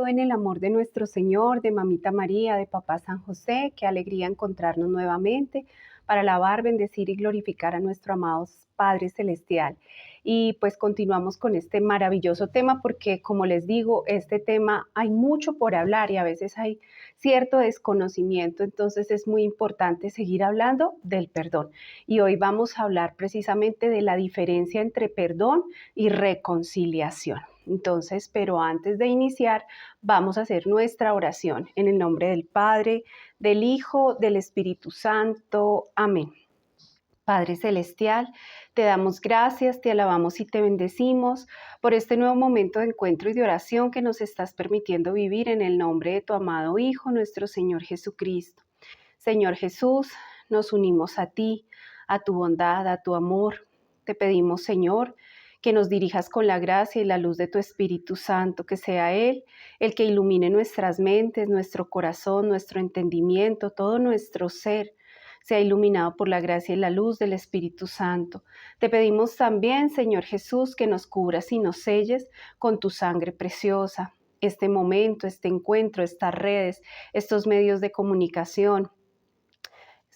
saludo en el amor de nuestro Señor, de Mamita María, de Papá San José. Qué alegría encontrarnos nuevamente para alabar, bendecir y glorificar a nuestro amado Padre Celestial. Y pues continuamos con este maravilloso tema porque, como les digo, este tema hay mucho por hablar y a veces hay cierto desconocimiento, entonces es muy importante seguir hablando del perdón. Y hoy vamos a hablar precisamente de la diferencia entre perdón y reconciliación. Entonces, pero antes de iniciar, vamos a hacer nuestra oración en el nombre del Padre, del Hijo, del Espíritu Santo. Amén. Padre Celestial, te damos gracias, te alabamos y te bendecimos por este nuevo momento de encuentro y de oración que nos estás permitiendo vivir en el nombre de tu amado Hijo, nuestro Señor Jesucristo. Señor Jesús, nos unimos a ti, a tu bondad, a tu amor. Te pedimos, Señor, que nos dirijas con la gracia y la luz de tu Espíritu Santo, que sea Él el que ilumine nuestras mentes, nuestro corazón, nuestro entendimiento, todo nuestro ser sea iluminado por la gracia y la luz del Espíritu Santo. Te pedimos también, Señor Jesús, que nos cubras y nos selles con tu sangre preciosa. Este momento, este encuentro, estas redes, estos medios de comunicación,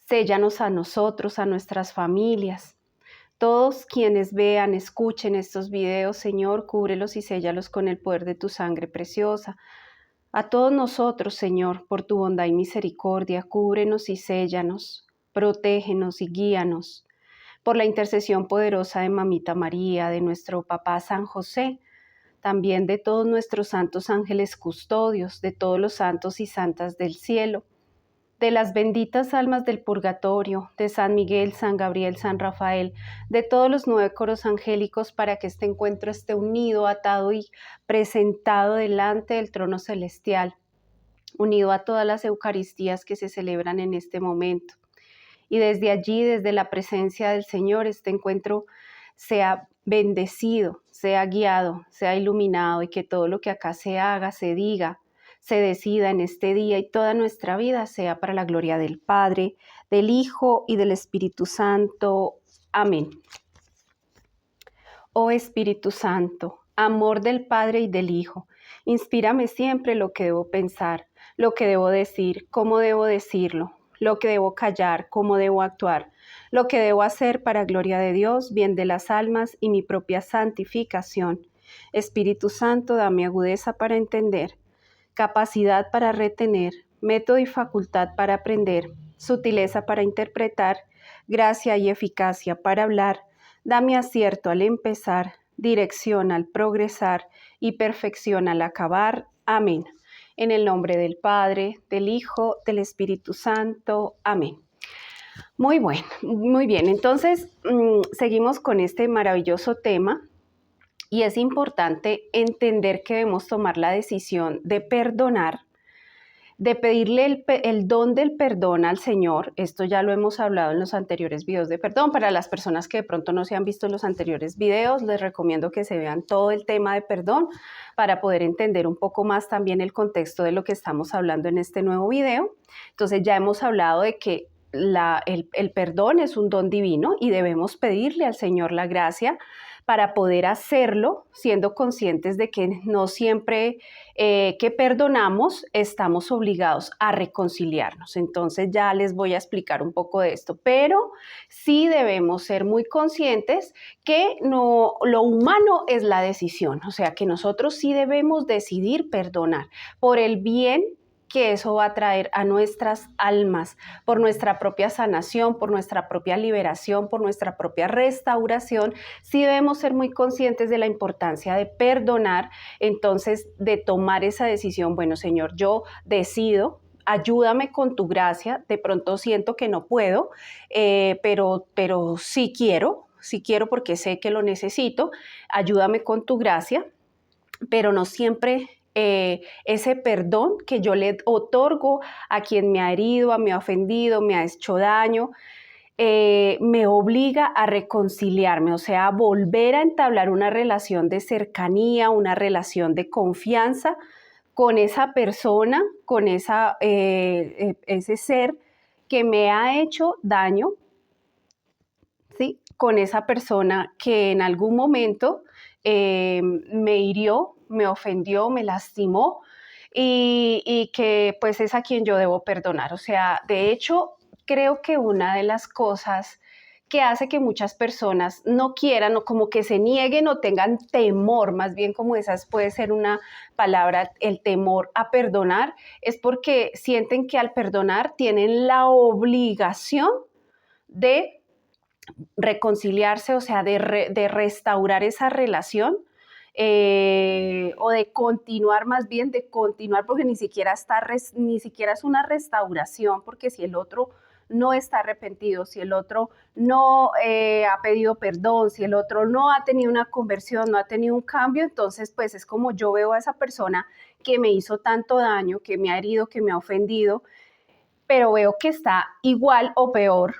séllanos a nosotros, a nuestras familias. Todos quienes vean, escuchen estos videos, Señor, cúbrelos y séllalos con el poder de tu sangre preciosa. A todos nosotros, Señor, por tu bondad y misericordia, cúbrenos y séllanos, protégenos y guíanos. Por la intercesión poderosa de Mamita María, de nuestro Papá San José, también de todos nuestros santos ángeles custodios, de todos los santos y santas del cielo, de las benditas almas del purgatorio, de San Miguel, San Gabriel, San Rafael, de todos los 9 coros angélicos, para que este encuentro esté unido, atado y presentado delante del trono celestial, unido a todas las Eucaristías que se celebran en este momento. Y desde allí, desde la presencia del Señor, este encuentro sea bendecido, sea guiado, sea iluminado, y que todo lo que acá se haga, se diga, se decida en este día y toda nuestra vida sea para la gloria del Padre, del Hijo y del Espíritu Santo. Amén. Oh Espíritu Santo, amor del Padre y del Hijo, inspírame siempre lo que debo pensar, lo que debo decir, cómo debo decirlo, lo que debo callar, cómo debo actuar, lo que debo hacer para gloria de Dios, bien de las almas y mi propia santificación. Espíritu Santo, dame agudeza para entender, capacidad para retener, método y facultad para aprender, sutileza para interpretar, gracia y eficacia para hablar. Dame acierto al empezar, dirección al progresar y perfección al acabar. Amén. En el nombre del Padre, del Hijo, del Espíritu Santo. Amén. Muy bueno, muy bien. Entonces, seguimos con este maravilloso tema y es importante entender que debemos tomar la decisión de perdonar, de pedirle el don del perdón al Señor. Esto ya lo hemos hablado en los anteriores videos de perdón. Para las personas que de pronto no se han visto los anteriores videos, les recomiendo que se vean todo el tema de perdón para poder entender un poco más también el contexto de lo que estamos hablando en este nuevo video. Entonces ya hemos hablado de que el perdón es un don divino y debemos pedirle al Señor la gracia para poder hacerlo, siendo conscientes de que no siempre que perdonamos estamos obligados a reconciliarnos. Entonces ya les voy a explicar un poco de esto, pero sí debemos ser muy conscientes que no, lo humano es la decisión, o sea que nosotros sí debemos decidir perdonar por el bien que eso va a traer a nuestras almas, por nuestra propia sanación, por nuestra propia liberación, por nuestra propia restauración. Sí debemos ser muy conscientes de la importancia de perdonar, entonces de tomar esa decisión. Bueno, Señor, yo decido, ayúdame con tu gracia. De pronto siento que no puedo, pero sí quiero porque sé que lo necesito. Ayúdame con tu gracia, pero no siempre ese perdón que yo le otorgo a quien me ha herido, me ha ofendido, me ha hecho daño, me obliga a reconciliarme, o sea, a volver a entablar una relación de cercanía, una relación de confianza con esa persona, con ese ser que me ha hecho daño, ¿sí? Con esa persona que en algún momento me hirió, me ofendió, me lastimó. y que pues es a quien yo debo perdonar. O sea, de hecho, creo que una de las cosas que hace que muchas personas no quieran o como que se nieguen o tengan temor, más bien como esas puede ser una palabra, el temor a perdonar, es porque sienten que al perdonar tienen la obligación de reconciliarse, o sea, de restaurar esa relación. O de continuar, más bien de continuar, porque ni siquiera es una restauración, porque si el otro no está arrepentido, si el otro no ha pedido perdón, si el otro no ha tenido una conversión, no ha tenido un cambio, entonces pues es como yo veo a esa persona que me hizo tanto daño, que me ha herido, que me ha ofendido, pero veo que está igual o peor.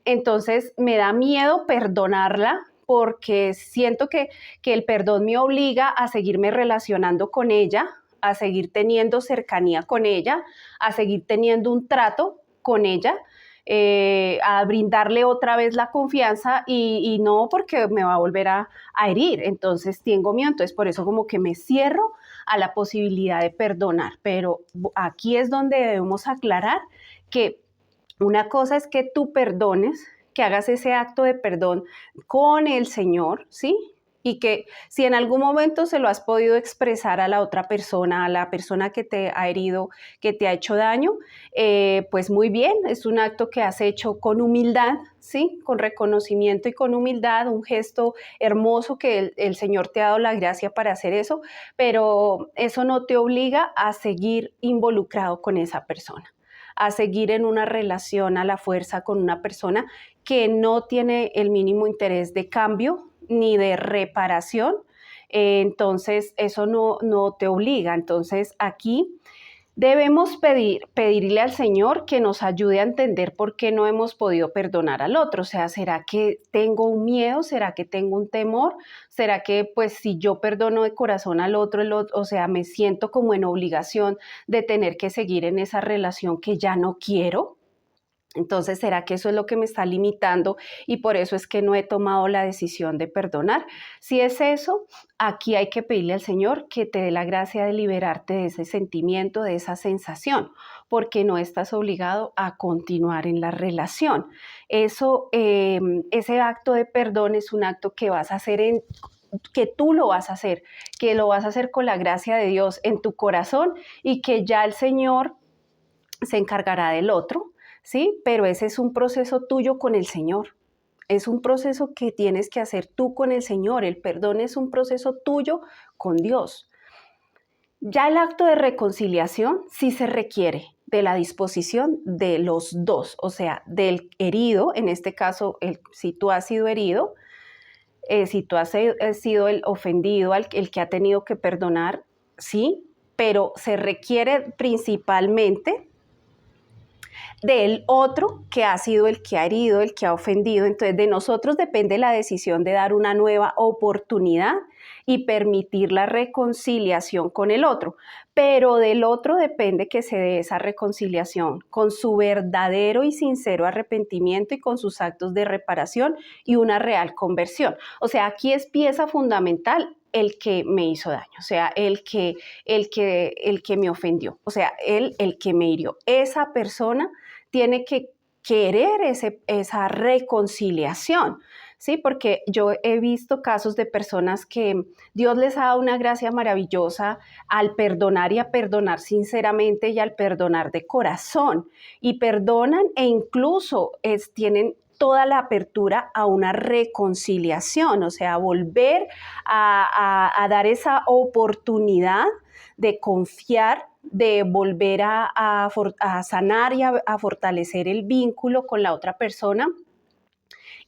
Entonces me da miedo perdonarla porque siento que el perdón me obliga a seguirme relacionando con ella, a seguir teniendo cercanía con ella, a seguir teniendo un trato con ella, a brindarle otra vez la confianza y no porque me va a volver a herir. Entonces tengo miedo, entonces por eso como que me cierro a la posibilidad de perdonar. Pero aquí es donde debemos aclarar que una cosa es que tú perdones, que hagas ese acto de perdón con el Señor, ¿sí? Y que si en algún momento se lo has podido expresar a la otra persona, a la persona que te ha herido, que te ha hecho daño, pues muy bien, es un acto que has hecho con humildad, ¿sí? Con reconocimiento y con humildad, un gesto hermoso que el Señor te ha dado la gracia para hacer eso, pero eso no te obliga a seguir involucrado con esa persona, a seguir en una relación a la fuerza con una persona que no tiene el mínimo interés de cambio ni de reparación. Entonces, eso no te obliga. Entonces, aquí debemos pedirle al Señor que nos ayude a entender por qué no hemos podido perdonar al otro. O sea, ¿será que tengo un miedo? ¿Será que tengo un temor? ¿Será que pues si yo perdono de corazón al otro, o sea, me siento como en obligación de tener que seguir en esa relación que ya no quiero? Entonces, ¿será que eso es lo que me está limitando y por eso es que no he tomado la decisión de perdonar? Si es eso, aquí hay que pedirle al Señor que te dé la gracia de liberarte de ese sentimiento, de esa sensación, porque no estás obligado a continuar en la relación. Ese acto de perdón es un acto que vas a hacer que tú lo vas a hacer, que lo vas a hacer con la gracia de Dios en tu corazón y que ya el Señor se encargará del otro, ¿sí? Pero ese es un proceso tuyo con el Señor. Es un proceso que tienes que hacer tú con el Señor. El perdón es un proceso tuyo con Dios. Ya el acto de reconciliación sí se requiere de la disposición de los dos, o sea, del herido, en este caso, si tú has sido herido, si tú has sido el ofendido, el que ha tenido que perdonar, sí, pero se requiere principalmente del otro que ha sido el que ha herido, el que ha ofendido. Entonces de nosotros depende la decisión de dar una nueva oportunidad y permitir la reconciliación con el otro. Pero del otro depende que se dé esa reconciliación con su verdadero y sincero arrepentimiento y con sus actos de reparación y una real conversión. O sea, aquí es pieza fundamental el que me hizo daño, o sea, el que me ofendió, o sea, el que me hirió. Esa persona tiene que querer esa reconciliación, ¿sí? Porque yo he visto casos de personas que Dios les ha dado una gracia maravillosa al perdonar y a perdonar sinceramente y al perdonar de corazón. Y perdonan e incluso tienen toda la apertura a una reconciliación, o sea, volver a dar esa oportunidad de confiar, de volver a sanar y a fortalecer el vínculo con la otra persona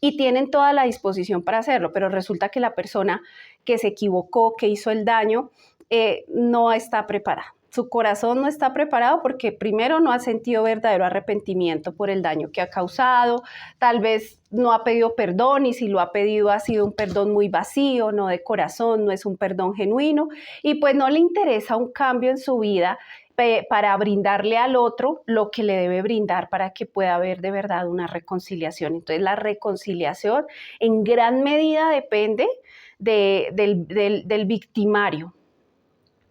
y tienen toda la disposición para hacerlo, pero resulta que la persona que se equivocó, que hizo el daño, no está preparada. Su corazón no está preparado porque primero no ha sentido verdadero arrepentimiento por el daño que ha causado, tal vez no ha pedido perdón y si lo ha pedido ha sido un perdón muy vacío, no de corazón, no es un perdón genuino y pues no le interesa un cambio en su vida para brindarle al otro lo que le debe brindar para que pueda haber de verdad una reconciliación. Entonces la reconciliación en gran medida depende del victimario.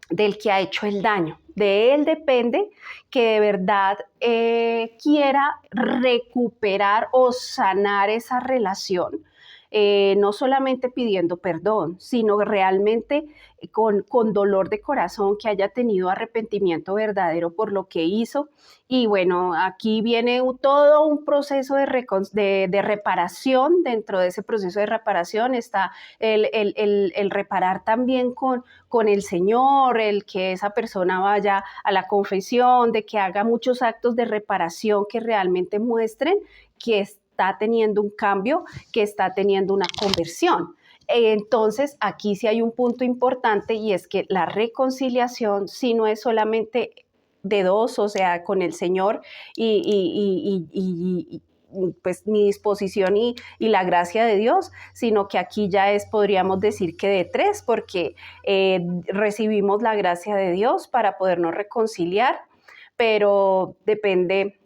del que ha hecho el daño. De él depende que de verdad quiera recuperar o sanar esa relación, no solamente pidiendo perdón, sino realmente con dolor de corazón, que haya tenido arrepentimiento verdadero por lo que hizo. Y bueno, aquí viene todo un proceso de reparación. Dentro de ese proceso de reparación está el reparar también con el Señor, el que esa persona vaya a la confesión, de que haga muchos actos de reparación que realmente muestren que está teniendo un cambio, que está teniendo una conversión. Entonces, aquí sí hay un punto importante, y es que la reconciliación sí no es solamente de dos, o sea, con el Señor y pues mi disposición y la gracia de Dios, sino que aquí ya es, podríamos decir que de tres, porque recibimos la gracia de Dios para podernos reconciliar, pero depende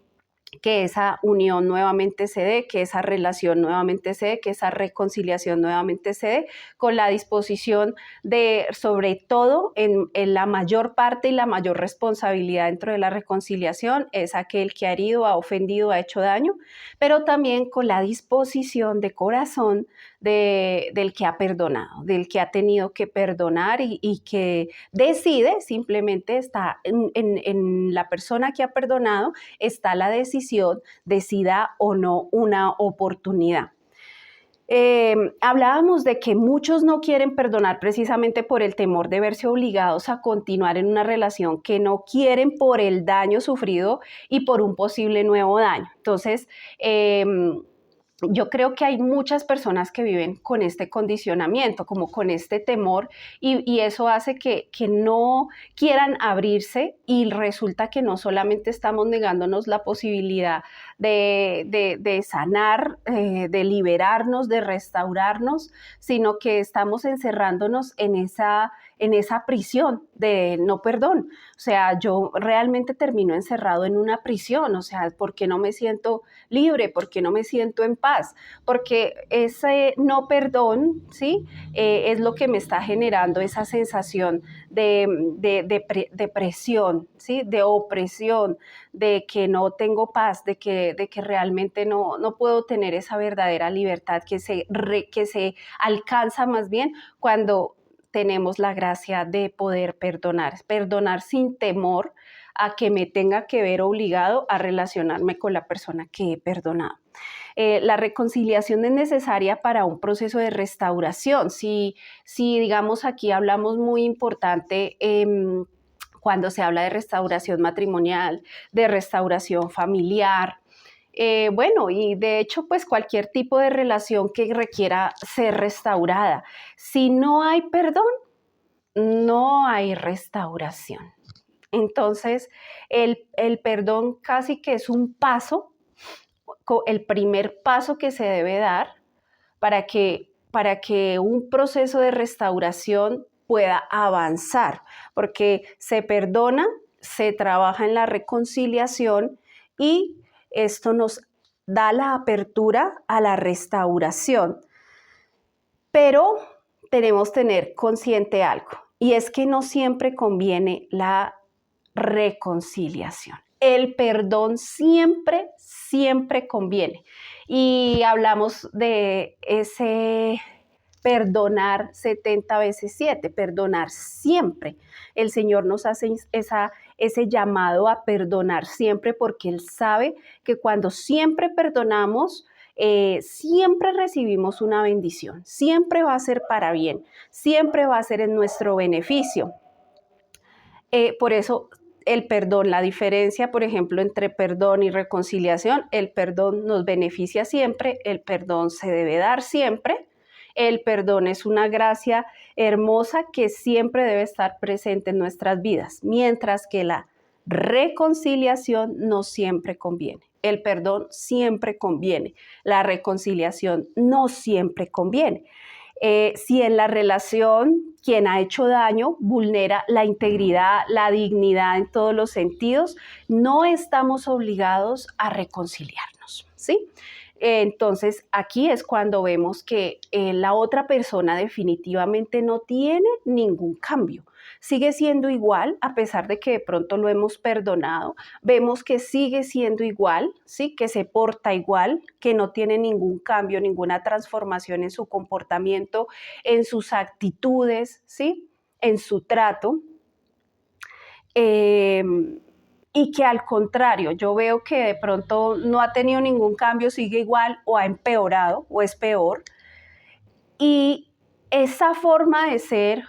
que esa unión nuevamente se dé, que esa relación nuevamente se dé, que esa reconciliación nuevamente se dé, con la disposición de, sobre todo, en la mayor parte y la mayor responsabilidad dentro de la reconciliación es aquel que ha herido, ha ofendido, ha hecho daño, pero también con la disposición de corazón del que ha perdonado, del que ha tenido que perdonar y que decide, simplemente está en la persona que ha perdonado, está la decisión de si da o no una oportunidad. Hablábamos de que muchos no quieren perdonar precisamente por el temor de verse obligados a continuar en una relación que no quieren, por el daño sufrido y por un posible nuevo daño. Entonces, yo creo que hay muchas personas que viven con este condicionamiento, como con este temor, y eso hace que no quieran abrirse, y resulta que no solamente estamos negándonos la posibilidad de sanar, de liberarnos, de restaurarnos, sino que estamos encerrándonos en esa prisión de no perdón. O sea, yo realmente termino encerrado en una prisión. O sea, ¿por qué no me siento libre? ¿Por qué no me siento en paz? Porque ese no perdón, ¿sí? Es lo que me está generando esa sensación de presión, ¿sí? De opresión, de que no tengo paz, de que realmente no puedo tener esa verdadera libertad que se alcanza más bien cuando tenemos la gracia de poder perdonar sin temor a que me tenga que ver obligado a relacionarme con la persona que he perdonado. La reconciliación es necesaria para un proceso de restauración. Si digamos, aquí hablamos muy importante cuando se habla de restauración matrimonial, de restauración familiar, bueno, y de hecho, pues cualquier tipo de relación que requiera ser restaurada. Si no hay perdón, no hay restauración. Entonces, el perdón casi que es un paso, el primer paso que se debe dar para que un proceso de restauración pueda avanzar, porque se perdona, se trabaja en la reconciliación, y esto nos da la apertura a la restauración. Pero tenemos que tener consciente algo, y es que no siempre conviene la reconciliación. El perdón siempre conviene. Y hablamos de ese perdonar 70 veces 7, perdonar siempre. El Señor nos hace ese llamado a perdonar siempre, porque Él sabe que cuando siempre perdonamos, siempre recibimos una bendición, siempre va a ser para bien, siempre va a ser en nuestro beneficio. Por eso el perdón, la diferencia, por ejemplo, entre perdón y reconciliación: el perdón nos beneficia siempre, el perdón se debe dar siempre, el perdón es una gracia hermosa que siempre debe estar presente en nuestras vidas, mientras que la reconciliación no siempre conviene. El perdón siempre conviene, la reconciliación no siempre conviene. Si en la relación quien ha hecho daño vulnera la integridad, la dignidad en todos los sentidos, no estamos obligados a reconciliarnos, ¿sí? Entonces, aquí es cuando vemos que la otra persona definitivamente no tiene ningún cambio. sigue siendo igual, a pesar de que de pronto lo hemos perdonado, vemos que sigue siendo igual, ¿sí? Que se porta igual, que no tiene ningún cambio, ninguna transformación en su comportamiento, en sus actitudes, ¿sí? En su trato. Eh, y que al contrario, yo veo que de pronto no ha tenido ningún cambio, sigue igual o ha empeorado o es peor. Y esa forma de ser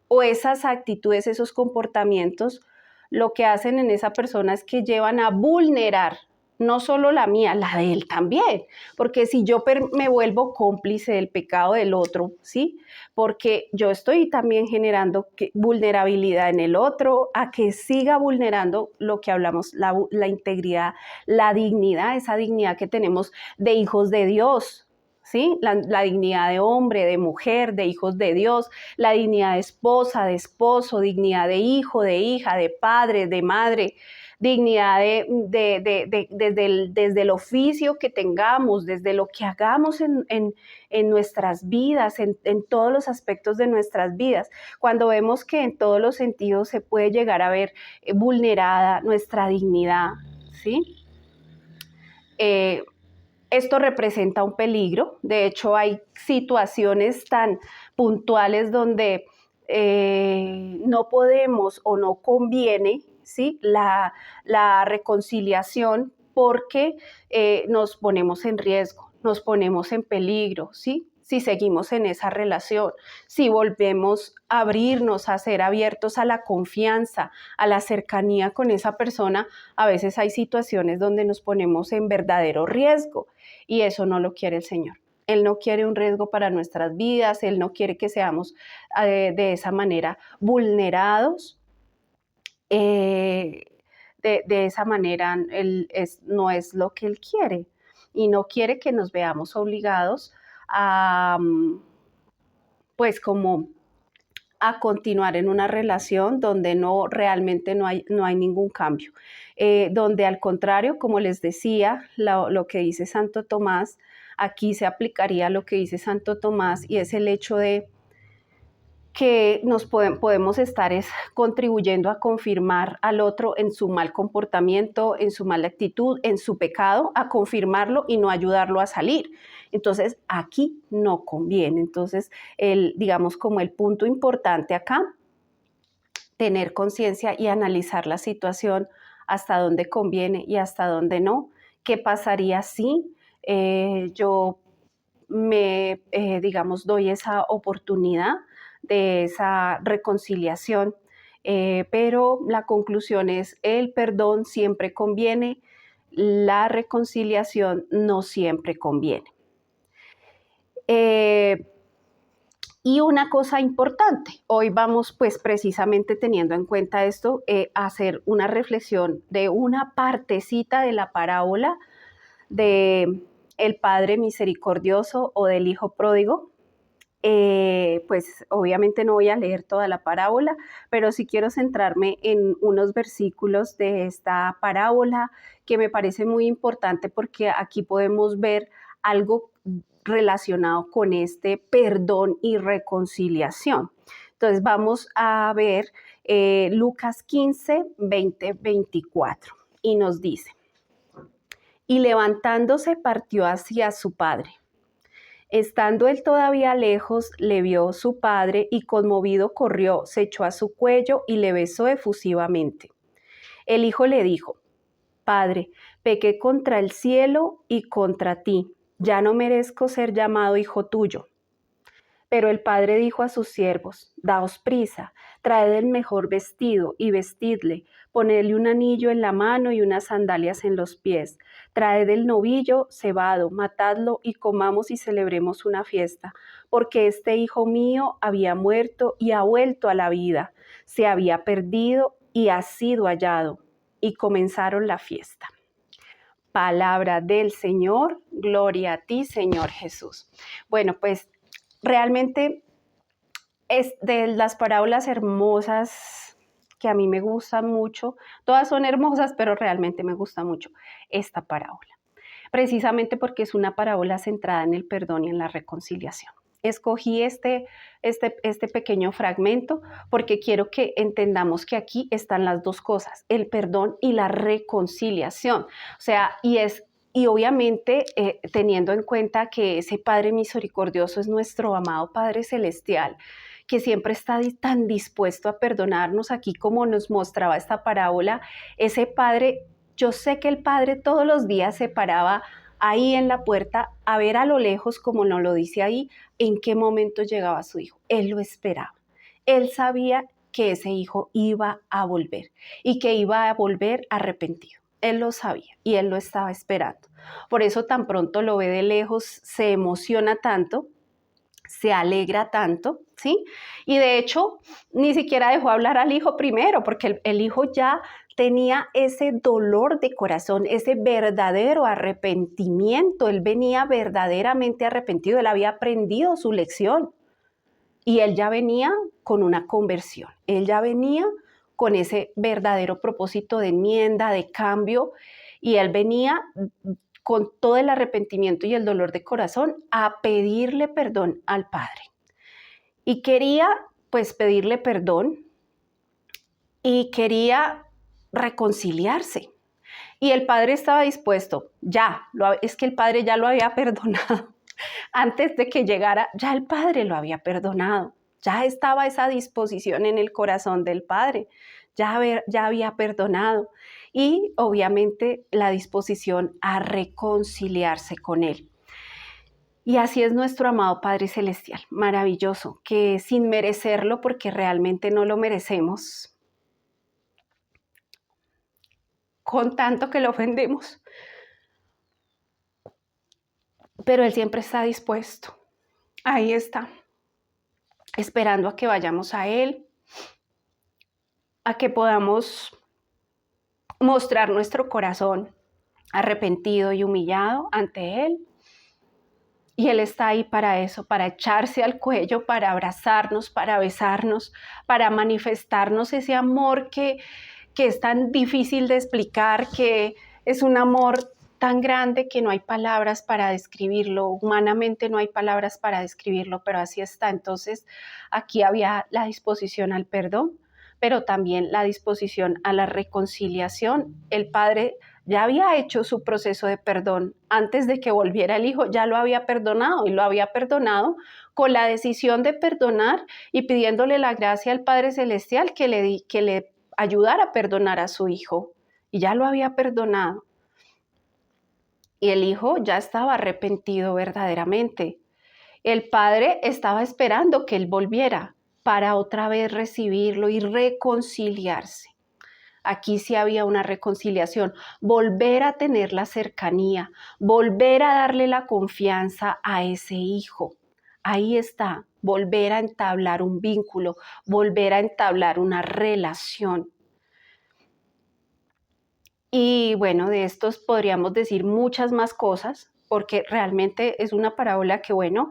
o esas actitudes, esos comportamientos, lo que hacen en esa persona es que llevan a vulnerar no solo la mía, la de él también, porque si yo me vuelvo cómplice del pecado del otro, ¿sí? Porque yo estoy también generando vulnerabilidad en el otro, a que siga vulnerando lo que hablamos, la integridad, la dignidad, esa dignidad que tenemos de hijos de Dios, ¿sí? La dignidad de hombre, de mujer, de hijos de Dios, la dignidad de esposa, de esposo, dignidad de hijo, de hija, de padre, de madre, dignidad desde el oficio que tengamos, desde lo que hagamos en nuestras vidas, en todos los aspectos de nuestras vidas. Cuando vemos que en todos los sentidos se puede llegar a ver vulnerada nuestra dignidad, ¿sí? Esto representa un peligro. De hecho, hay situaciones tan puntuales donde no podemos o no conviene, ¿sí? la reconciliación porque nos ponemos en riesgo, nos ponemos en peligro, ¿sí? Si seguimos en esa relación, si volvemos a abrirnos, a ser abiertos a la confianza, a la cercanía con esa persona, a veces hay situaciones donde nos ponemos en verdadero riesgo y eso no lo quiere el Señor. Él no quiere un riesgo para nuestras vidas, Él no quiere que seamos de esa manera vulnerados. De esa manera no es lo que Él quiere y no quiere que nos veamos obligados a, pues como a continuar en una relación donde realmente no hay ningún cambio, donde al contrario, como les decía, lo que dice Santo Tomás, aquí se aplicaría lo que dice Santo Tomás y es el hecho de que podemos estar contribuyendo a confirmar al otro en su mal comportamiento, en su mala actitud, en su pecado, a confirmarlo y no ayudarlo a salir. Entonces, aquí no conviene. Entonces, digamos como el punto importante acá, tener conciencia y analizar la situación hasta dónde conviene y hasta dónde no. ¿Qué pasaría si yo digamos, doy esa oportunidad de esa reconciliación? Pero la conclusión es, el perdón siempre conviene, la reconciliación no siempre conviene. Y una cosa importante, hoy vamos pues precisamente teniendo en cuenta esto, a hacer una reflexión de una partecita de la parábola de el Padre Misericordioso o del Hijo Pródigo. Pues obviamente no voy a leer toda la parábola, pero sí quiero centrarme en unos versículos de esta parábola que me parece muy importante porque aquí podemos ver algo relacionado con este perdón y reconciliación. Entonces vamos a ver Lucas 15, 20, 24 y nos dice, y levantándose partió hacia su padre. Estando él todavía lejos, le vio su padre y conmovido corrió, se echó a su cuello y le besó efusivamente. El hijo le dijo, Padre, pequé contra el cielo y contra ti, ya no merezco ser llamado hijo tuyo. Pero el padre dijo a sus siervos, daos prisa, traed el mejor vestido y vestidle, ponedle un anillo en la mano y unas sandalias en los pies, traed el novillo cebado, matadlo y comamos y celebremos una fiesta, porque este hijo mío había muerto y ha vuelto a la vida, se había perdido y ha sido hallado. Y comenzaron la fiesta. Palabra del Señor, gloria a ti, Señor Jesús. Bueno, pues realmente es de las parábolas hermosas que a mí me gustan mucho. Todas son hermosas, pero realmente me gusta mucho esta parábola. Precisamente porque es una parábola centrada en el perdón y en la reconciliación. Escogí este pequeño fragmento porque quiero que entendamos que aquí están las dos cosas, el perdón y la reconciliación. O sea, y obviamente teniendo en cuenta que ese Padre misericordioso es nuestro amado Padre Celestial, que siempre está tan dispuesto a perdonarnos, aquí como nos mostraba esta parábola, ese Padre, yo sé que el Padre todos los días se paraba ahí en la puerta a ver a lo lejos, como nos lo dice ahí, en qué momento llegaba su hijo. Él lo esperaba. Él sabía que ese hijo iba a volver y que iba a volver arrepentido. Él lo sabía y él lo estaba esperando. Por eso tan pronto lo ve de lejos, se emociona tanto, se alegra tanto, ¿sí? Y de hecho, ni siquiera dejó hablar al hijo primero, porque el hijo ya tenía ese dolor de corazón, ese verdadero arrepentimiento. Él venía verdaderamente arrepentido, él había aprendido su lección y él ya venía con una conversión, él ya venía con ese verdadero propósito de enmienda, de cambio, y él venía con todo el arrepentimiento y el dolor de corazón a pedirle perdón al Padre. Y quería pues pedirle perdón y quería reconciliarse. Y el Padre estaba dispuesto, es que el Padre ya lo había perdonado. Antes de que llegara, ya el Padre lo había perdonado. Ya estaba esa disposición en el corazón del Padre. Ya había perdonado. Y obviamente la disposición a reconciliarse con Él. Y así es nuestro amado Padre Celestial, maravilloso, que sin merecerlo, porque realmente no lo merecemos, con tanto que lo ofendemos, pero Él siempre está dispuesto. Ahí está, esperando a que vayamos a Él, a que podamos mostrar nuestro corazón arrepentido y humillado ante Él. Y Él está ahí para eso, para echarse al cuello, para abrazarnos, para besarnos, para manifestarnos ese amor que es tan difícil de explicar, que es un amor tan grande que no hay palabras para describirlo, humanamente no hay palabras para describirlo, pero así está. Entonces, aquí había la disposición al perdón, pero también la disposición a la reconciliación. El Padre ya había hecho su proceso de perdón antes de que volviera el Hijo, ya lo había perdonado y lo había perdonado con la decisión de perdonar y pidiéndole la gracia al Padre Celestial que le ayudara a perdonar a su Hijo. Y ya lo había perdonado. Y el Hijo ya estaba arrepentido verdaderamente. El Padre estaba esperando que Él volviera para otra vez recibirlo y reconciliarse. Aquí sí había una reconciliación, volver a tener la cercanía, volver a darle la confianza a ese hijo. Ahí está, volver a entablar un vínculo, volver a entablar una relación. Y bueno, de estos podríamos decir muchas más cosas, porque realmente es una parábola que, bueno,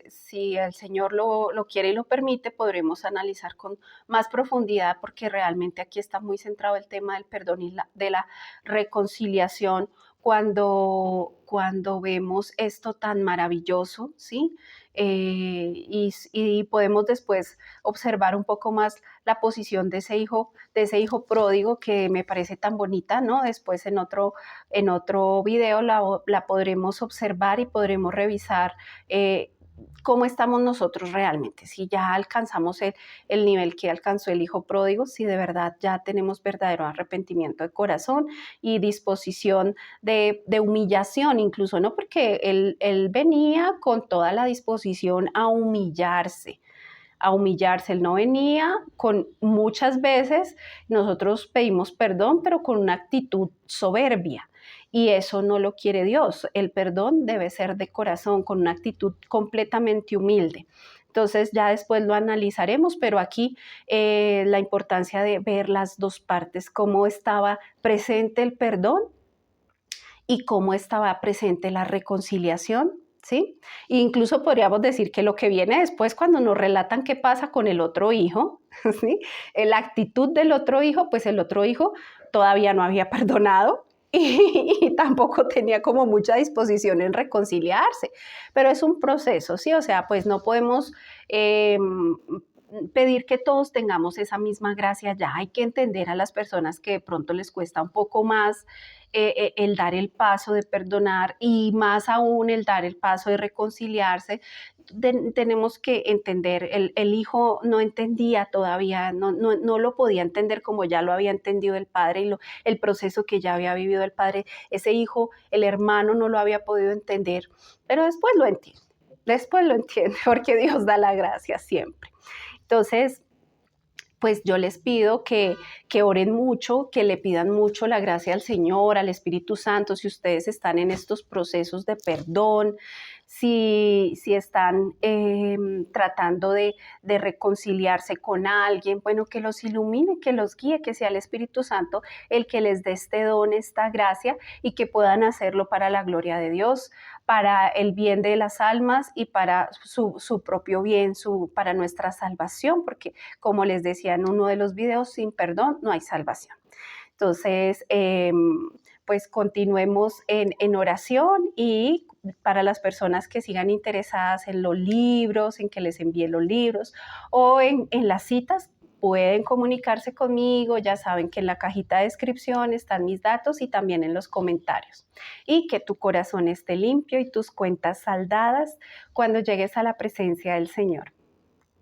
si el Señor lo quiere y lo permite, podremos analizar con más profundidad, porque realmente aquí está muy centrado el tema del perdón y de la reconciliación cuando vemos esto tan maravilloso, ¿sí? Y podemos después observar un poco más la posición de ese hijo pródigo, que me parece tan bonita, ¿no? Después en otro video la podremos observar y podremos revisar cómo estamos nosotros realmente, si ya alcanzamos el nivel que alcanzó el hijo pródigo, si de verdad ya tenemos verdadero arrepentimiento de corazón y disposición de humillación incluso, ¿no? Porque él venía con toda la disposición a humillarse, él no venía con, muchas veces nosotros pedimos perdón, pero con una actitud soberbia. Y eso no lo quiere Dios. El perdón debe ser de corazón, con una actitud completamente humilde. Entonces ya después lo analizaremos, pero aquí la importancia de ver las dos partes, cómo estaba presente el perdón y cómo estaba presente la reconciliación, ¿sí? E incluso podríamos decir que lo que viene después, cuando nos relatan qué pasa con el otro hijo, ¿sí? La actitud del otro hijo, pues el otro hijo todavía no había perdonado, y tampoco tenía como mucha disposición en reconciliarse, pero es un proceso, ¿sí? O sea, pues no podemos pedir que todos tengamos esa misma gracia ya. Hay que entender a las personas que de pronto les cuesta un poco más el dar el paso de perdonar y más aún el dar el paso de reconciliarse. Tenemos que entender, el hijo no entendía todavía, no lo podía entender como ya lo había entendido el padre y el proceso que ya había vivido el padre. Ese hijo, el hermano, no lo había podido entender, pero después lo entiende, porque Dios da la gracia siempre. Entonces, pues yo les pido que oren mucho, que le pidan mucho la gracia al Señor, al Espíritu Santo, si ustedes están en estos procesos de perdón, si están tratando de reconciliarse con alguien, bueno, que los ilumine, que los guíe, que sea el Espíritu Santo el que les dé este don, esta gracia, y que puedan hacerlo para la gloria de Dios, para el bien de las almas y para su propio bien, para nuestra salvación, porque como les decía en uno de los videos, sin perdón no hay salvación. Entonces, pues continuemos en oración, y para las personas que sigan interesadas en los libros, en que les envíe los libros o en las citas, pueden comunicarse conmigo. Ya saben que en la cajita de descripción están mis datos y también en los comentarios. Y que tu corazón esté limpio y tus cuentas saldadas cuando llegues a la presencia del Señor.